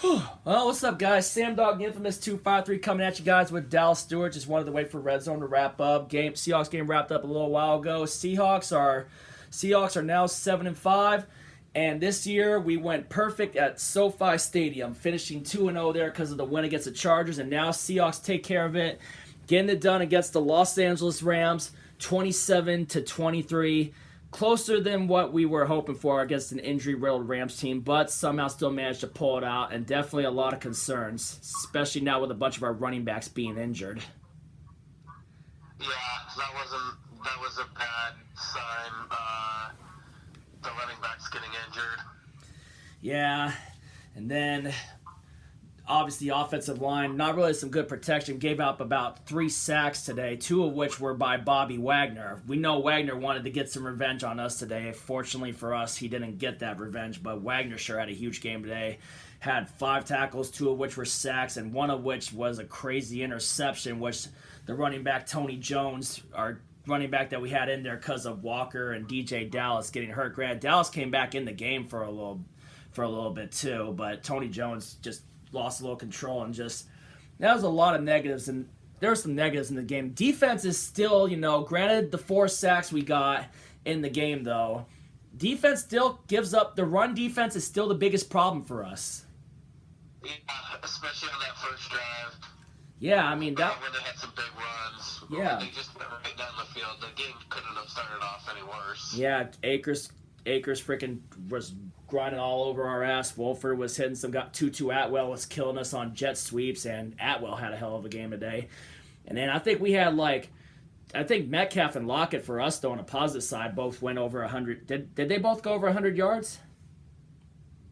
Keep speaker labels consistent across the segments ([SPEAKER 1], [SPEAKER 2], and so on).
[SPEAKER 1] Well, what's up, guys? Sam Dog, the infamous 253, coming at you guys with Dallas Stewart. Just wanted to wait for Red Zone to wrap up. Seahawks game wrapped up a little while ago. Seahawks are now 7-5, and this year we went perfect at SoFi Stadium, finishing 2-0 there because of the win against the Chargers. And now Seahawks take care of it, getting it done against the Los Angeles Rams, 27-23. Closer than what we were hoping for against an injury-riddled Rams team, but somehow still managed to pull it out, and definitely a lot of concerns, especially now with a bunch of our running backs being injured.
[SPEAKER 2] Yeah, that was a bad sign. The running backs getting injured.
[SPEAKER 1] Yeah, and then obviously the offensive line, not really some good protection, gave up about 3 sacks today, 2 of which were by Bobby Wagner. We know Wagner wanted to get some revenge on us today. Fortunately for us, he didn't get that revenge, but Wagner sure had a huge game today. Had 5 tackles, 2 of which were sacks, and 1 of which was a crazy interception, which the running back Tony Jones, our running back that we had in there because of Walker and DJ Dallas getting hurt. Granted, Dallas came back in the game for a little bit too, but Tony Jones just lost a little control, and just that was a lot of negatives, and there were some negatives in the game. Defense is still, granted the 4 sacks we got in the game, though, defense still gives up. The run defense is still the biggest problem for us.
[SPEAKER 2] Yeah, especially on that first drive.
[SPEAKER 1] Yeah, I mean that
[SPEAKER 2] when they had some big runs.
[SPEAKER 1] Yeah,
[SPEAKER 2] they just went right down the field. The game couldn't have started off any worse.
[SPEAKER 1] Yeah, Akers freaking was grinding all over our ass. Wolford was hitting some. Got Tutu Atwell was killing us on jet sweeps, and Atwell had a hell of a game today. And then I think we had Metcalf and Lockett for us though on the positive side both went over 100. Did they both go over 100 yards?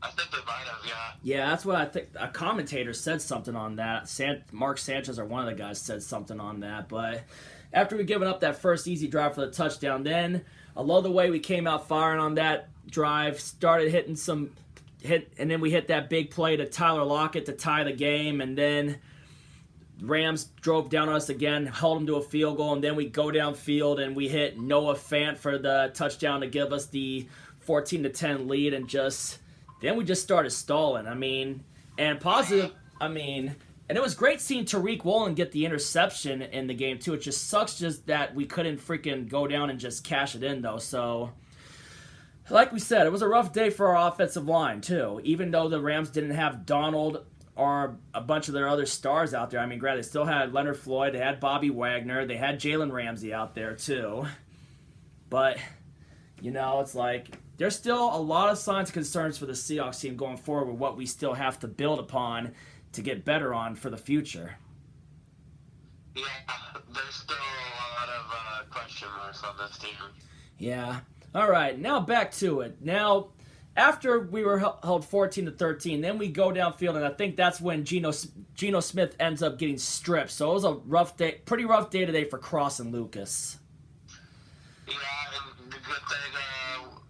[SPEAKER 2] I think they might have, yeah.
[SPEAKER 1] Yeah, that's what I think. A commentator said something on that. Mark Sanchez or one of the guys said something on that. But after we given up that first easy drive for the touchdown, then I love the way we came out firing on that drive, started and then we hit that big play to Tyler Lockett to tie the game, and then Rams drove down on us again, held them to a field goal, and then we go downfield and we hit Noah Fant for the touchdown to give us the 14-10 lead, and then we just started stalling. And it was great seeing Tariq Woolen get the interception in the game, too. It just sucks that we couldn't freaking go down and just cash it in, though. So, like we said, it was a rough day for our offensive line, too. Even though the Rams didn't have Donald or a bunch of their other stars out there. Granted, they still had Leonard Floyd. They had Bobby Wagner. They had Jalen Ramsey out there, too. But, it's like there's still a lot of signs of concerns for the Seahawks team going forward with what we still have to build upon to get better on for the future.
[SPEAKER 2] Yeah, there's still a lot of question marks on this team.
[SPEAKER 1] Yeah. All right, now back to it. Now, after we were held 14-13, then we go downfield, and I think that's when Geno Smith ends up getting stripped. So it was a rough day, pretty rough day today for Cross and Lucas.
[SPEAKER 2] Yeah, and the good thing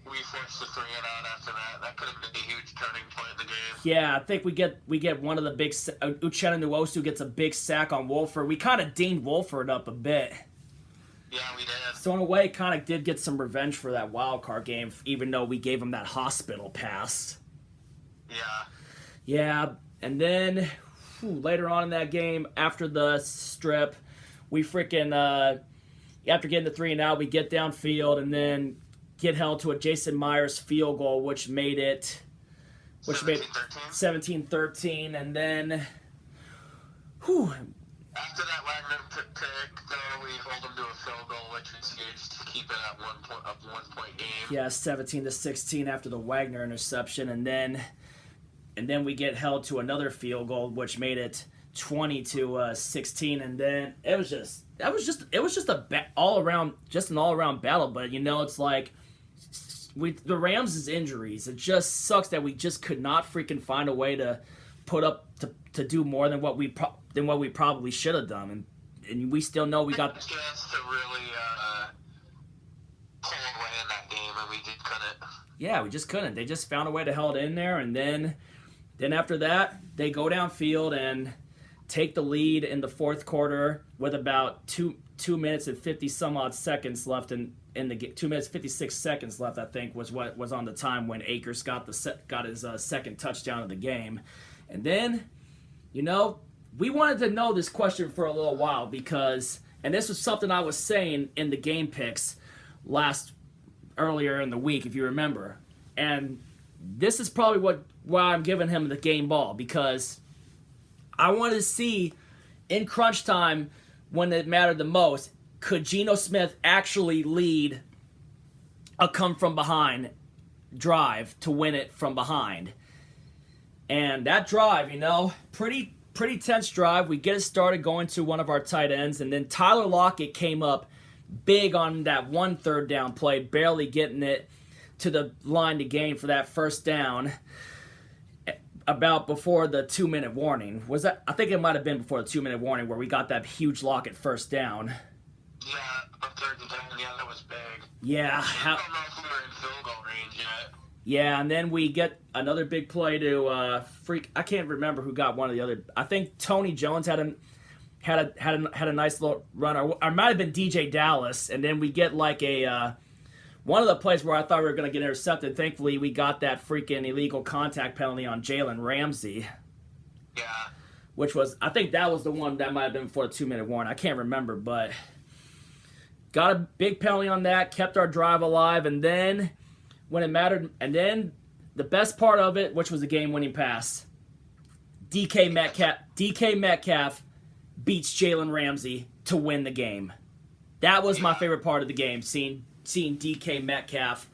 [SPEAKER 2] we forced the 3 and out after that. That could have been a huge turning point in the game.
[SPEAKER 1] Yeah, I think we get one of the big Uchenna Nwosu gets a big sack on Wolford. We kind of dinged Wolford up a bit.
[SPEAKER 2] Yeah, we did.
[SPEAKER 1] So in a way, kind of did get some revenge for that wild card game, even though we gave him that hospital pass.
[SPEAKER 2] Yeah.
[SPEAKER 1] Yeah, and then later on in that game, after the strip, we freaking after getting the 3 and out, we get downfield and then get held to a Jason Myers field goal, which made it 17-13, and then
[SPEAKER 2] after that Wagner pick, though, we hold them to a field goal, which was huge to keep it at 1 point game.
[SPEAKER 1] Yeah, 17-16 after the Wagner interception, and then we get held to another field goal, which made it 20-16, and then it was just an all around battle. But it's like the Rams' injuries. It just sucks that we just could not freaking find a way to put up to do more than what we probably should have done, and we still know we got
[SPEAKER 2] a chance to really pull away in that game, and we just couldn't.
[SPEAKER 1] Yeah, we just couldn't. They just found a way to hold it in there, and then after that, they go downfield and take the lead in the fourth quarter with about 2 minutes and 50 some odd seconds left in the 2 minutes 56 seconds left, I think, was what was on the time when Akers got his second touchdown of the game. And then, we wanted to know this question for a little while because, and this was something I was saying in the game picks earlier in the week, if you remember. And this is probably why I'm giving him the game ball, because I wanted to see in crunch time when it mattered the most, could Geno Smith actually lead a come from behind drive to win it from behind? And that drive, pretty tense drive. We get it started going to one of our tight ends, and then Tyler Lockett came up big on that 1 third down play, barely getting it to the line to gain for that first down about before the 2-minute warning. I think it might have been before the 2-minute warning where we got that huge Lockett first down.
[SPEAKER 2] Yeah, a 3rd and 10, that was big.
[SPEAKER 1] Yeah.
[SPEAKER 2] I don't know if we were in field goal range yet.
[SPEAKER 1] Yeah, and then we get another big play to I can't remember who got one of the other. I think Tony Jones had a nice little run, or it might have been DJ Dallas, and then we get like one of the plays where I thought we were going to get intercepted. Thankfully, we got that freaking illegal contact penalty on Jalen Ramsey.
[SPEAKER 2] Yeah.
[SPEAKER 1] I think that was the one that might have been before the 2-minute warning. I can't remember, but got a big penalty on that, kept our drive alive, and then when it mattered, and then the best part of it, which was a game-winning pass, DK Metcalf beats Jalen Ramsey to win the game. That was my favorite part of the game, seeing DK Metcalf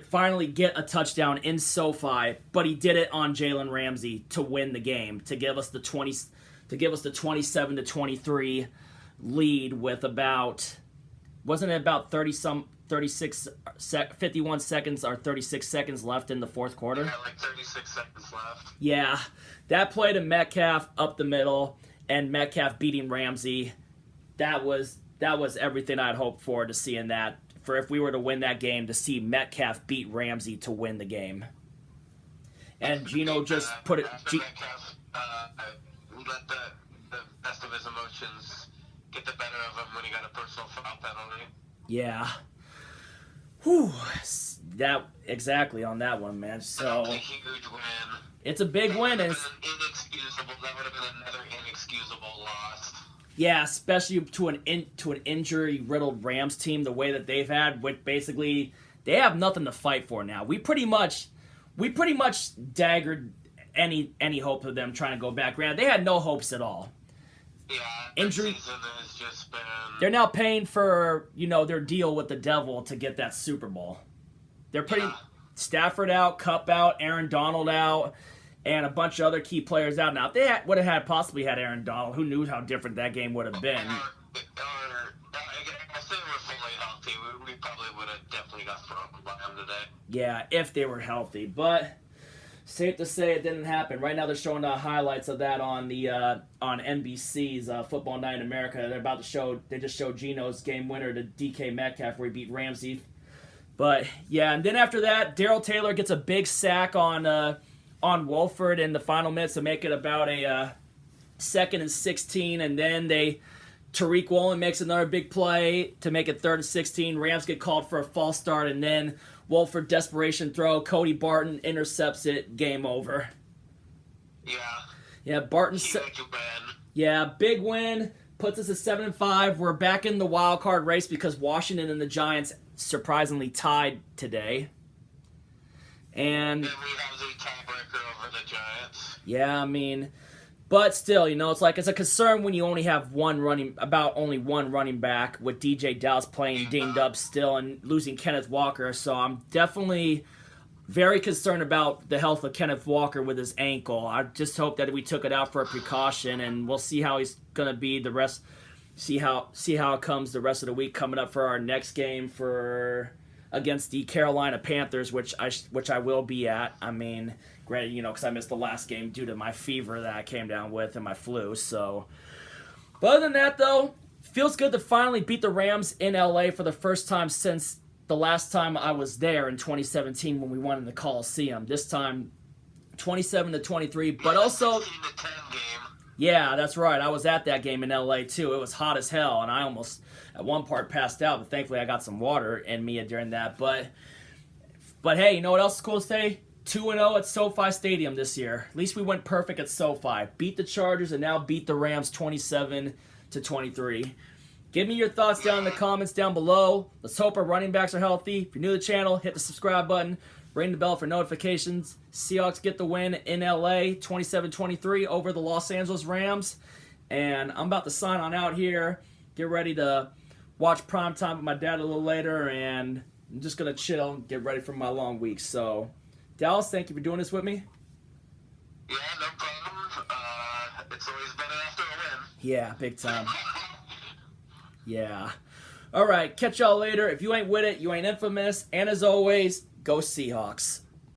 [SPEAKER 1] finally get a touchdown in SoFi, but he did it on Jalen Ramsey to win the game, to give us the 27-23 lead with wasn't it about 51 seconds or 36 seconds left in the fourth quarter?
[SPEAKER 2] Yeah, like 36 seconds left.
[SPEAKER 1] Yeah, that play to Metcalf up the middle and Metcalf beating Ramsey, that was everything I'd hoped for to see in that. For if we were to win that game, to see Metcalf beat Ramsey to win the game. And Geno just put it...
[SPEAKER 2] Metcalf let the best of his emotions get the better of him when he got a personal foul penalty.
[SPEAKER 1] Yeah. Whew. Exactly on that one, man. So
[SPEAKER 2] a huge win.
[SPEAKER 1] It's a big win.
[SPEAKER 2] That would have been another inexcusable loss.
[SPEAKER 1] Yeah, especially to an injury-riddled Rams team, the way that they've had, with basically they have nothing to fight for now. We pretty much daggered any hope of them trying to go back. Granted, they had no hopes at all.
[SPEAKER 2] Yeah,
[SPEAKER 1] injury
[SPEAKER 2] season has just been...
[SPEAKER 1] They're now paying for their deal with the devil to get that Super Bowl. They're putting Stafford out, Kupp out, Aaron Donald out, and a bunch of other key players out. Now, if they would have possibly had Aaron Donald, who knew how different that game would have been?
[SPEAKER 2] I say we're fully healthy. We probably would have definitely got thrown by them today.
[SPEAKER 1] Yeah, if they were healthy. But safe to say it didn't happen. Right now they're showing the highlights of that on NBC's Football Night in America. They just showed Geno's game winner to DK Metcalf where he beat Ramsey. But yeah, and then after that, Darrell Taylor gets a big sack on Wolford in the final minutes to make it about a 2nd and 16, and then Tariq Woolen makes another big play to make it 3rd and 16. Rams get called for a false start, and then Wolford desperation throw. Cody Barton intercepts it. Game over. Yeah, Barton. Big win. Puts us at 7-5. We're back in the wild card race because Washington and the Giants surprisingly tied today. And
[SPEAKER 2] we have the tiebreaker over the Giants.
[SPEAKER 1] Yeah, I mean, but still, it's a concern when you only have one running back with DJ Dallas playing dinged up still and losing Kenneth Walker. So I'm definitely very concerned about the health of Kenneth Walker with his ankle. I just hope that we took it out for a precaution, and we'll see how he's gonna be the rest. See how it comes the rest of the week coming up for our next game against the Carolina Panthers, which I will be at. I mean, granted, because I missed the last game due to my fever that I came down with and my flu. So, but other than that, though, feels good to finally beat the Rams in LA for the first time since the last time I was there in 2017 when we won in the Coliseum. This time, 27-23, but also.
[SPEAKER 2] 16-10 game.
[SPEAKER 1] Yeah, that's right. I was at that game in LA too. It was hot as hell, and I almost at one part passed out, but thankfully I got some water in me during that. But hey, you know what else is cool today? 2-0 at SoFi Stadium this year. At least we went perfect at SoFi. Beat the Chargers and now beat the Rams 27-23. Give me your thoughts down in the comments down below. Let's hope our running backs are healthy. If you're new to the channel, hit the subscribe button. Ring the bell for notifications. Seahawks get the win in LA 27-23 over the Los Angeles Rams. And I'm about to sign on out here. Get ready to watch primetime with my dad a little later. And I'm just going to chill and get ready for my long week. So, Dallas, thank you for doing this with me.
[SPEAKER 2] Yeah, no problem. It's always better after a win.
[SPEAKER 1] Yeah, big time. Yeah. All right, catch y'all later. If you ain't with it, you ain't infamous. And as always, go Seahawks.